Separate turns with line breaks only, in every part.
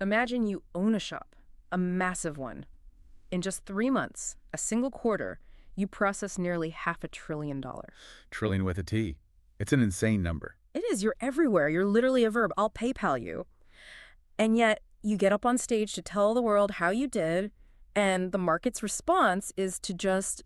Imagine you own a shop, a massive one. In just 3 months, a single quarter, you process nearly $500 billion.
Trillion with a T. It's an insane number.
It is. You're everywhere. You're literally a verb. I'll PayPal you. And yet, you get up on stage to tell the world how you did, and the market's response is to just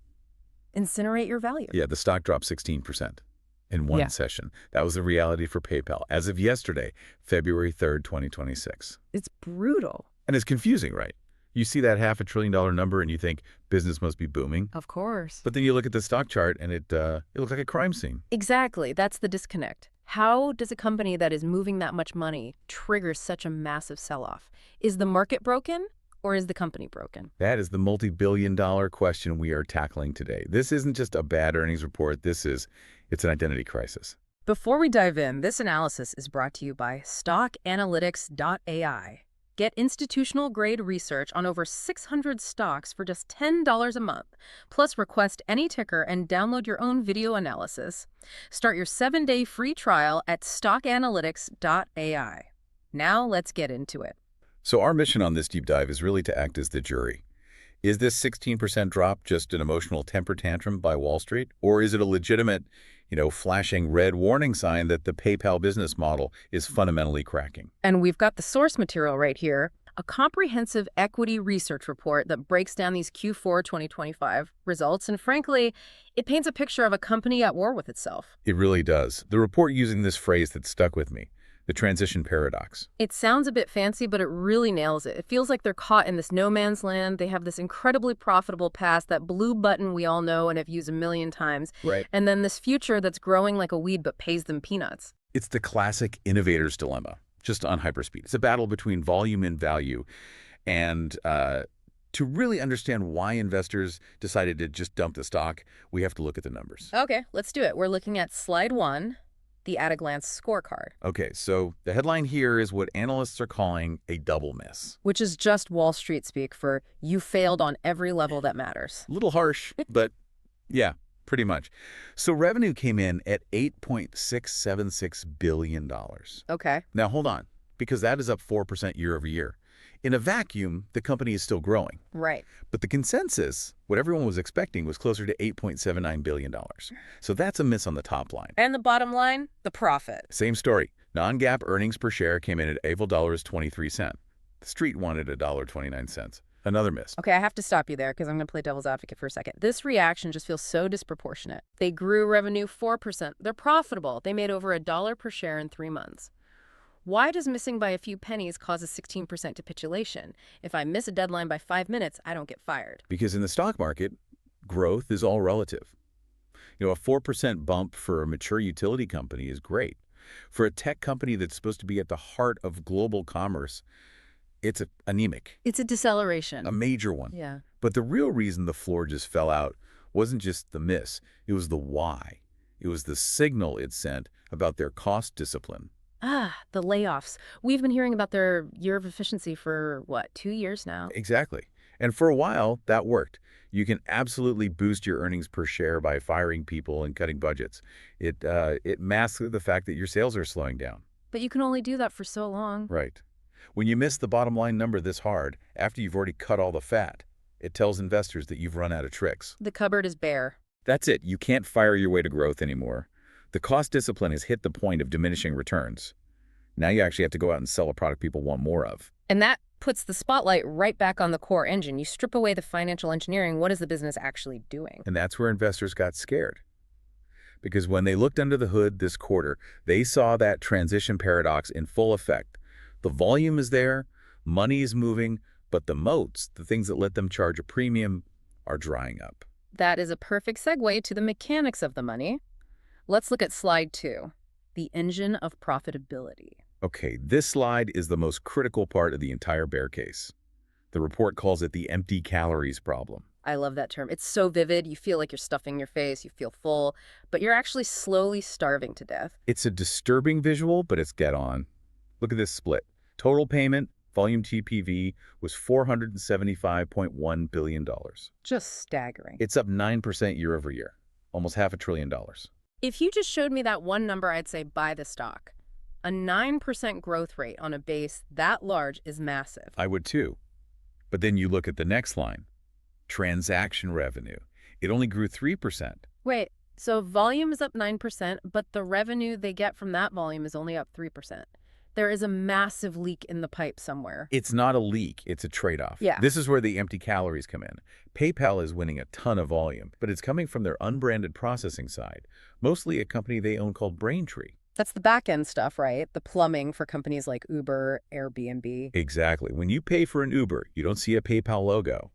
incinerate your value.
Yeah, the stock dropped 16% in one
Yeah.
session. That was the reality for PayPal as of yesterday, February 3rd, 2026.
It's brutal.
And it's confusing, right? You see that $500 billion number and you think business must be booming.
Of course.
But then you look at the stock chart and it looks like a crime scene.
Exactly. That's the disconnect. How does a company that is moving that much money trigger such a massive sell-off? Is the market broken or is the company broken?
That is the multi-billion-dollar question we are tackling today. This isn't just a bad earnings report. It's an identity crisis.
Before we dive in, this analysis is brought to you by StockAnalytics.AI. Get institutional-grade research on over 600 stocks for just $10 a month. Plus, request any ticker and download your own video analysis. Start your 7-day free trial at StockAnalytics.AI. Now, let's get into it.
So our mission on this deep dive is really to act as the jury. Is this 16% drop just an emotional temper tantrum by Wall Street? Or is it a legitimate, flashing red warning sign that the PayPal business model is fundamentally cracking?
And we've got the source material right here, a comprehensive equity research report that breaks down these Q4 2025 results. And frankly, it paints a picture of a company at war with itself.
It really does. The report using this phrase that stuck with me, the transition paradox.
It sounds a bit fancy, but it really nails it. It feels like they're caught in this no man's land. They have this incredibly profitable past, that blue button we all know and have used a million times.
Right.
And then this future that's growing like a weed but pays them peanuts.
It's the classic innovator's dilemma, just on hyperspeed. It's a battle between volume and value. And to really understand why investors decided to just dump the stock, we have to look at the numbers.
Okay, let's do it. We're looking at slide 1. The at-a-glance scorecard.
Okay, so the headline here is what analysts are calling a double miss.
Which is just Wall Street speak for you failed on every level that matters.
A little harsh, but yeah, pretty much. So revenue came in at $8.676 billion.
Okay.
Now hold on, because that is up 4% year over year. In a vacuum, the company is still growing.
Right.
But the consensus, what everyone was expecting, was closer to $8.79 billion. So that's a miss on the top line.
And the bottom line, the profit.
Same story. Non-GAAP earnings per share came in at $8.23. The street wanted $1.29. Another miss.
Okay, I have to stop you there because I'm going to play devil's advocate for a second. This reaction just feels so disproportionate. They grew revenue 4%. They're profitable. They made over $1 per share in 3 months. Why does missing by a few pennies cause a 16% capitulation? If I miss a deadline by 5 minutes, I don't get fired.
Because in the stock market, growth is all relative. A 4% bump for a mature utility company is great. For a tech company that's supposed to be at the heart of global commerce, it's anemic.
It's a deceleration.
A major one.
Yeah.
But the real reason the floor just fell out wasn't just the miss. It was the why. It was the signal it sent about their cost discipline.
The layoffs. We've been hearing about their year of efficiency for, 2 years now?
Exactly. And for a while, that worked. You can absolutely boost your earnings per share by firing people and cutting budgets. It masks the fact that your sales are slowing down.
But you can only do that for so long.
Right. When you miss the bottom line number this hard, after you've already cut all the fat, it tells investors that you've run out of tricks.
The cupboard is bare.
That's it. You can't fire your way to growth anymore. The cost discipline has hit the point of diminishing returns. Now you actually have to go out and sell a product people want more of.
And that puts the spotlight right back on the core engine. You strip away the financial engineering. What is the business actually doing?
And that's where investors got scared. Because when they looked under the hood this quarter, they saw that transition paradox in full effect. The volume is there, money is moving, but the moats, the things that let them charge a premium, are drying up.
That is a perfect segue to the mechanics of the money. Let's look at slide 2, the engine of profitability.
Okay, this slide is the most critical part of the entire bear case. The report calls it the empty calories problem.
I love that term. It's so vivid. You feel like you're stuffing your face, you feel full, but you're actually slowly starving to death.
It's a disturbing visual, but it's dead on. Look at this split. Total payment, volume TPV, was $475.1 billion.
Just staggering.
It's up 9% year over year, almost $500 billion.
If you just showed me that one number, I'd say buy the stock. A 9% growth rate on a base that large is massive.
I would too. But then you look at the next line, transaction revenue. It only grew 3%.
Wait, so volume is up 9%, but the revenue they get from that volume is only up 3%. There is a massive leak in the pipe somewhere.
It's not a leak, it's a trade-off.
Yeah.
This is where the empty calories come in. PayPal is winning a ton of volume, but it's coming from their unbranded processing side, mostly a company they own called Braintree.
That's the back-end stuff, right? The plumbing for companies like Uber, Airbnb.
Exactly. When you pay for an Uber, you don't see a PayPal logo.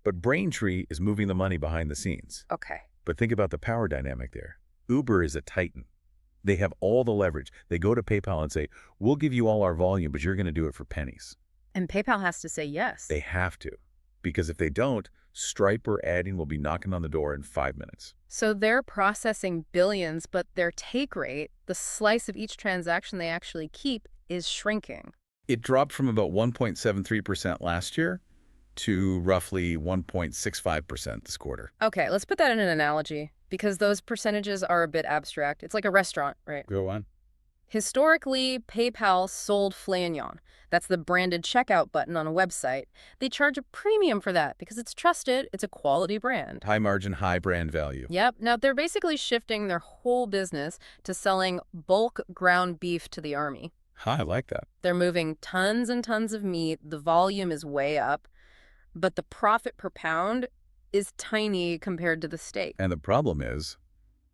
But Braintree is moving the money behind the scenes.
Okay.
But think about the power dynamic there. Uber is a titan. They have all the leverage. They go to PayPal and say, we'll give you all our volume, but you're going to do it for pennies.
And PayPal has to say yes.
They have to. Because if they don't, Stripe or Adyen will be knocking on the door in 5 minutes.
So they're processing billions, but their take rate, the slice of each transaction they actually keep, is shrinking.
It dropped from about 1.73% last year to roughly 1.65% this quarter.
Okay, let's put that in an analogy, because those percentages are a bit abstract. It's like a restaurant, right?
Go on.
Historically, PayPal sold Flanyon. That's the branded checkout button on a website. They charge a premium for that because it's trusted, it's a quality brand.
High margin, high brand value.
Yep. Now, they're basically shifting their whole business to selling bulk ground beef to the army.
I like that.
They're moving tons and tons of meat. The volume is way up, but the profit per pound is tiny compared to the steak.
And the problem is,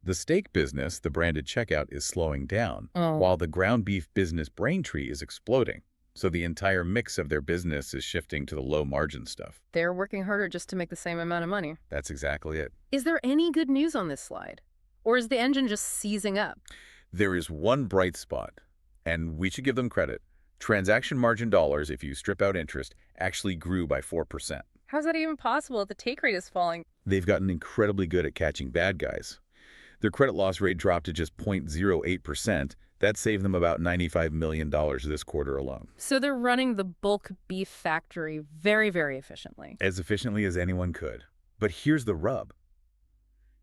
the steak business, the branded checkout, is slowing down,
Oh.
while the ground beef business Braintree is exploding. So the entire mix of their business is shifting to the low margin stuff.
They're working harder just to make the same amount of money.
That's exactly it.
Is there any good news on this slide? Or is the engine just seizing up?
There is one bright spot, and we should give them credit. Transaction margin dollars, if you strip out interest, actually grew by 4%.
How's that even possible if the take rate is falling?
They've gotten incredibly good at catching bad guys. Their credit loss rate dropped to just 0.08%. That saved them about $95 million this quarter alone.
So they're running the bulk beef factory very, very efficiently.
As efficiently as anyone could. But here's the rub.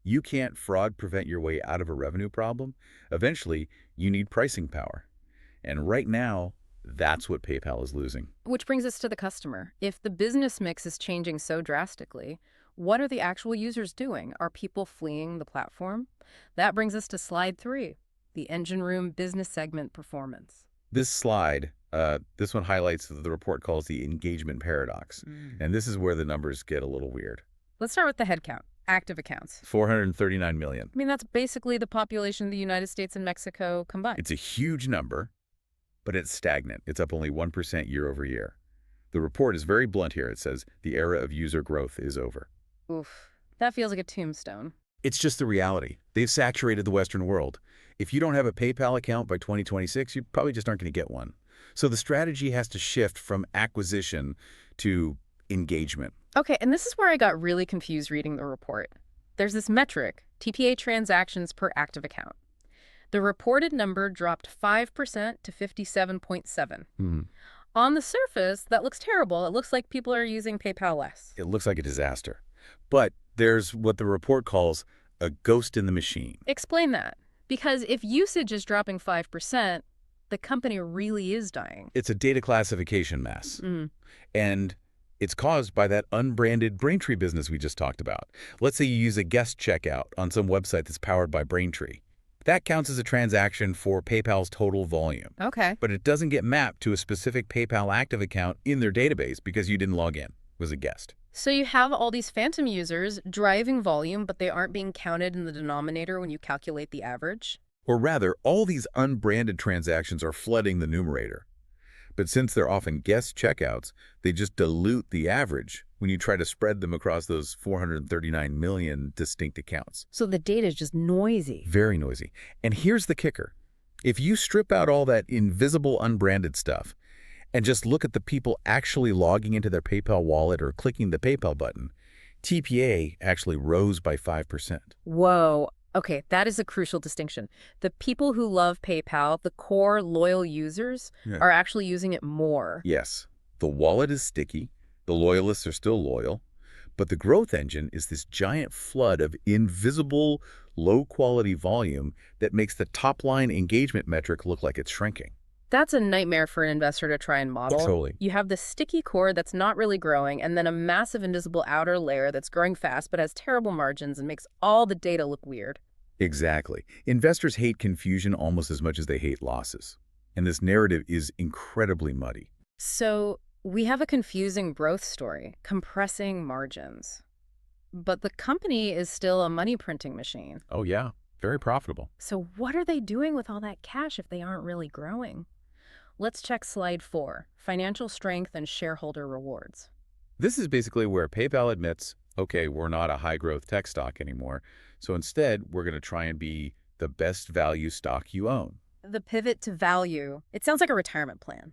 You can't fraud prevent your way out of a revenue problem. Eventually, you need pricing power. And right now, that's what PayPal is losing.
Which brings us to the customer. If the business mix is changing so drastically, what are the actual users doing? Are people fleeing the platform? That brings us to slide 3, the engine room business segment performance.
This slide, this one highlights what the report calls the engagement paradox. And this is where the numbers get a little weird.
Let's start with the head count, active accounts.
439 million.
I mean, that's basically the population of the United States and Mexico combined.
It's a huge number, but it's stagnant. It's up only 1% year over year. The report is very blunt here. It says the era of user growth is over.
Oof, that feels like a tombstone.
It's just the reality. They've saturated the Western world. If you don't have a PayPal account by 2026, you probably just aren't going to get one. So the strategy has to shift from acquisition to engagement.
Okay, and this is where I got really confused reading the report. There's this metric, TPA transactions per active account. The reported number dropped 5% to 57.7. On the surface, that looks terrible. It looks like people are using PayPal less.
It looks like a disaster. But there's what the report calls a ghost in the machine.
Explain that. Because if usage is dropping 5%, the company really is dying.
It's a data classification mess. And it's caused by that unbranded Braintree business we just talked about. Let's say you use a guest checkout on some website that's powered by Braintree. That counts as a transaction for PayPal's total volume.
Okay.
But it doesn't get mapped to a specific PayPal active account in their database because you didn't log in. It was a guest.
So you have all these phantom users driving volume, but they aren't being counted in the denominator when you calculate the average?
Or rather, all these unbranded transactions are flooding the numerator. But since they're often guest checkouts, they just dilute the average when you try to spread them across those 439 million distinct accounts.
So the data is just noisy.
Very noisy. And here's the kicker. If you strip out all that invisible unbranded stuff and just look at the people actually logging into their PayPal wallet or clicking the PayPal button, TPA actually rose by 5%.
Whoa. Okay, that is a crucial distinction. The people who love PayPal, the core loyal users, are actually using it more.
Yes, the wallet is sticky, the loyalists are still loyal, But the growth engine is this giant flood of invisible, low-quality volume that makes the top-line engagement metric look like it's shrinking.
That's a nightmare for an investor to try and model.
Totally.
You have this sticky core that's not really growing, and then a massive invisible outer layer that's growing fast but has terrible margins and makes all the data look weird.
Exactly. Investors hate confusion almost as much as they hate losses. And this narrative is incredibly muddy.
So we have a confusing growth story, compressing margins. But the company is still a money printing machine.
Oh yeah, very profitable.
So what are they doing with all that cash if they aren't really growing? Let's check slide 4, financial strength and shareholder rewards.
This is basically where PayPal admits, okay, we're not a high-growth tech stock anymore, so instead we're going to try and be the best value stock you own.
The pivot to value, it sounds like a retirement plan.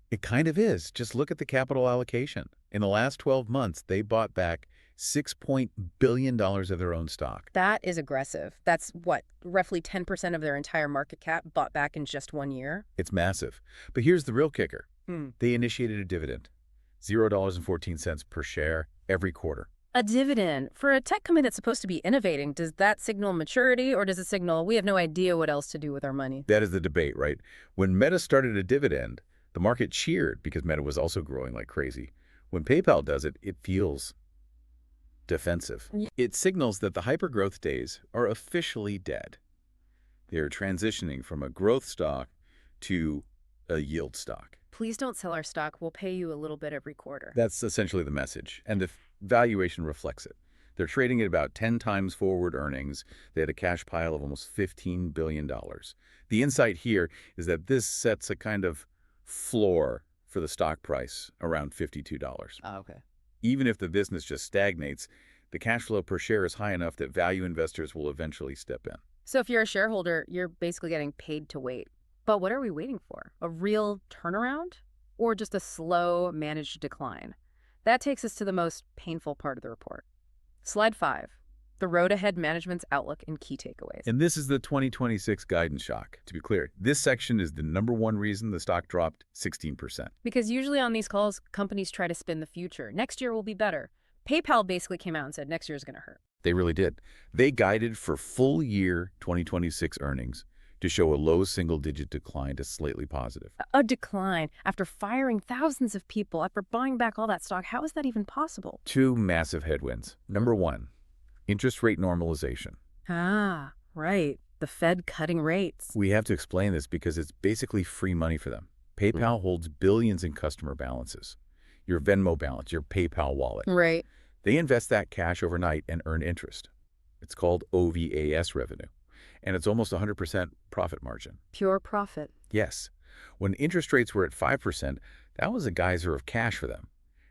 It kind of is. Just look at the capital allocation. In the last 12 months, they bought back $6 billion of their own stock.
That is aggressive. That's what, roughly 10% of their entire market cap bought back in just 1 year?
It's massive. But here's the real kicker.
Hmm.
They initiated a dividend, $0.14 per share every quarter.
A dividend. For a tech company that's supposed to be innovating, does that signal maturity or does it signal we have no idea what else to do with our money?
That is the debate, right? When Meta started a dividend, the market cheered because Meta was also growing like crazy. When PayPal does it, it feels defensive. It signals that the hypergrowth days are officially dead. They are transitioning from a growth stock to a yield stock.
Please don't sell our stock. We'll pay you a little bit every quarter.
That's essentially the message, and the valuation reflects it. They're trading at about 10 times forward earnings. They had a cash pile of almost $15 billion. The insight here is that this sets a kind of floor for the stock price around $52.
Okay.
Even if the business just stagnates, the cash flow per share is high enough that value investors will eventually step in.
So if you're a shareholder, you're basically getting paid to wait. But what are we waiting for? A real turnaround? Or just a slow, managed decline? That takes us to the most painful part of the report. Slide 5, the road ahead management's outlook and key takeaways.
And this is the 2026 guidance shock. To be clear, this section is the #1 reason the stock dropped 16%.
Because usually on these calls, companies try to spin the future. Next year will be better. PayPal basically came out and said next year is going to hurt.
They really did. They guided for full year 2026 earnings to show a low single-digit decline to slightly positive.
A decline after firing thousands of people, after buying back all that stock. How is that even possible?
2 massive headwinds. #1, interest rate normalization.
Ah, right. The Fed cutting rates.
We have to explain this because it's basically free money for them. PayPal holds billions in customer balances. Your Venmo balance, your PayPal wallet.
Right.
They invest that cash overnight and earn interest. It's called OVAS revenue. And it's almost 100% profit margin.
Pure profit.
Yes. When interest rates were at 5%, that was a geyser of cash for them.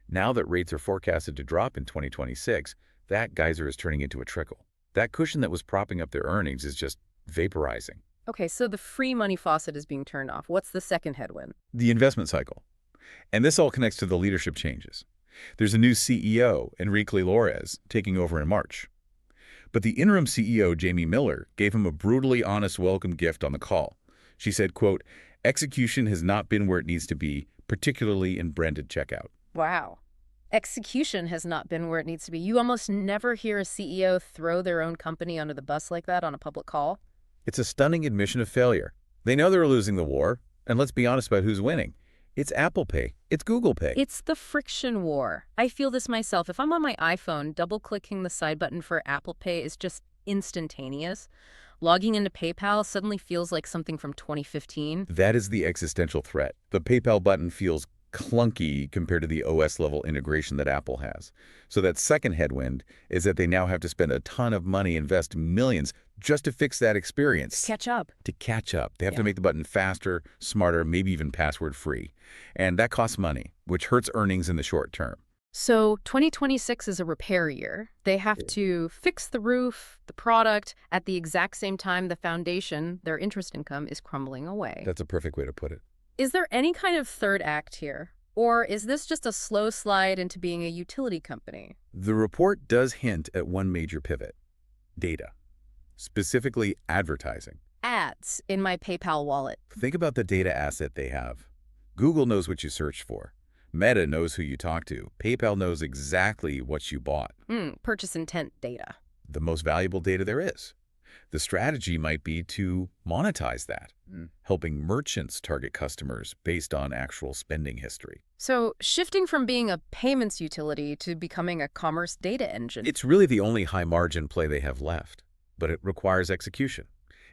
Now that rates are forecasted to drop in 2026, that geyser is turning into a trickle. That cushion that was propping up their earnings is just vaporizing.
Okay, so the free money faucet is being turned off. What's the second headwind?
The investment cycle. And this all connects to the leadership changes. There's a new CEO, Enrique Lores, taking over in March. But the interim CEO, Jamie Miller, gave him a brutally honest welcome gift on the call. She said, quote, "Execution has not been where it needs to be, particularly in branded checkout."
Wow. Execution has not been where it needs to be. You almost never hear a CEO throw their own company under the bus like that on a public call.
It's a stunning admission of failure. They know they're losing the war, and let's be honest about who's winning. It's Apple Pay. It's Google Pay.
It's the friction war. I feel this myself. If I'm on my iPhone, double-clicking the side button for Apple Pay is just instantaneous. Logging into PayPal suddenly feels like something from 2015.
That is the existential threat. The PayPal button feels clunky compared to the OS-level integration that Apple has. So that second headwind is that they now have to spend a ton of money, invest millions, just to fix that experience.
Catch up.
To catch up. They have to make the button faster, smarter, maybe even password-free. And that costs money, which hurts earnings in the short term.
So 2026 is a repair year. They have to fix the roof, the product, at the exact same time the foundation, their interest income, is crumbling away.
That's a perfect way to put it.
Is there any kind of third act here? Or is this just a slow slide into being a utility company?
The report does hint at one major pivot: data, specifically advertising.
Ads in my PayPal wallet.
Think about the data asset they have. Google knows what you searched for. Meta knows who you talk to. PayPal knows exactly what you bought.
Purchase intent data.
The most valuable data there is. The strategy might be to monetize that, helping merchants target customers based on actual spending history.
So shifting from being a payments utility to becoming a commerce data engine.
It's really the only high-margin play they have left, but it requires execution.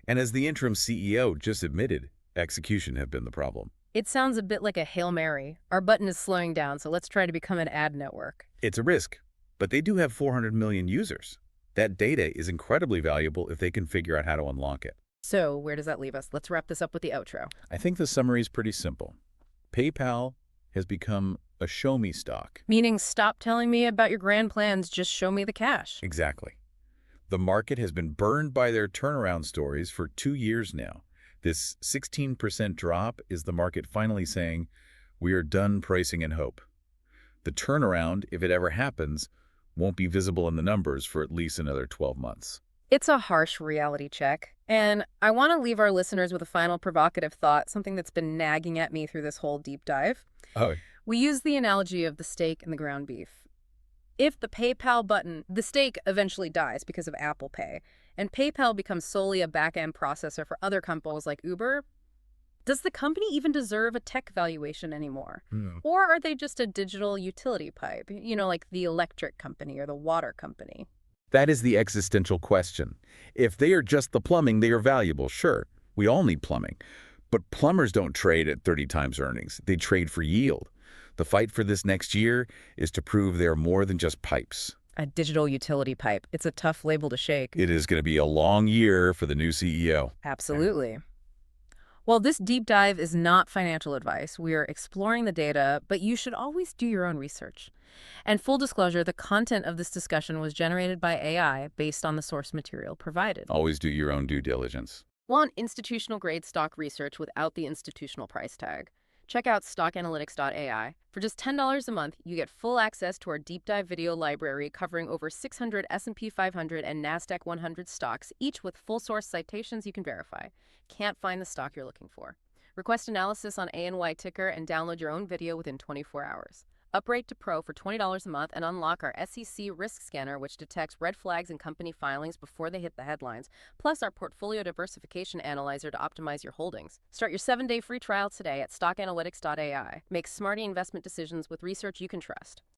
And as the interim CEO just admitted, execution have been the problem.
It sounds a bit like a Hail Mary. Our button is slowing down, so let's try to become an ad network.
It's a risk, but they do have 400 million users. That data is incredibly valuable if they can figure out how to unlock it.
So where does that leave us? Let's wrap this up with the outro.
I think the summary is pretty simple. PayPal has become a show-me stock.
Meaning stop telling me about your grand plans, just show me the cash.
Exactly. The market has been burned by their turnaround stories for 2 years now. This 16% drop is the market finally saying, we are done pricing in hope. The turnaround, if it ever happens, won't be visible in the numbers for at least another 12 months.
It's a harsh reality check. And I want to leave our listeners with a final provocative thought, something that's been nagging at me through this whole deep dive.
Oh,
We use the analogy of the steak and the ground beef. If the PayPal button, the steak eventually dies because of Apple Pay, and PayPal becomes solely a back-end processor for other companies like Uber, does the company even deserve a tech valuation anymore? Or are they just a digital utility pipe, like the electric company or the water company?
That is the existential question. If they are just the plumbing, they are valuable, sure. We all need plumbing. But plumbers don't trade at 30 times earnings. They trade for yield. The fight for this next year is to prove they are more than just pipes.
A digital utility pipe. It's a tough label to shake.
It is going to be a long year for the new CEO.
Absolutely. Well, this deep dive is not financial advice. We are exploring the data, but you should always do your own research. And full disclosure, the content of this discussion was generated by AI based on the source material provided.
Always do your own due diligence.
Want institutional-grade stock research without the institutional price tag? Check out StockAnalytics.AI. For just $10 a month, you get full access to our deep dive video library covering over 600 S&P 500 and Nasdaq 100 stocks, each with full source citations you can verify. Can't find the stock you're looking for? Request analysis on ANY ticker and download your own video within 24 hours. Upgrade to Pro for $20 a month and unlock our SEC risk scanner, which detects red flags in company filings before they hit the headlines, plus our Portfolio Diversification Analyzer to optimize your holdings. Start your 7-day free trial today at StockAnalytics.AI. Make smarty investment decisions with research you can trust.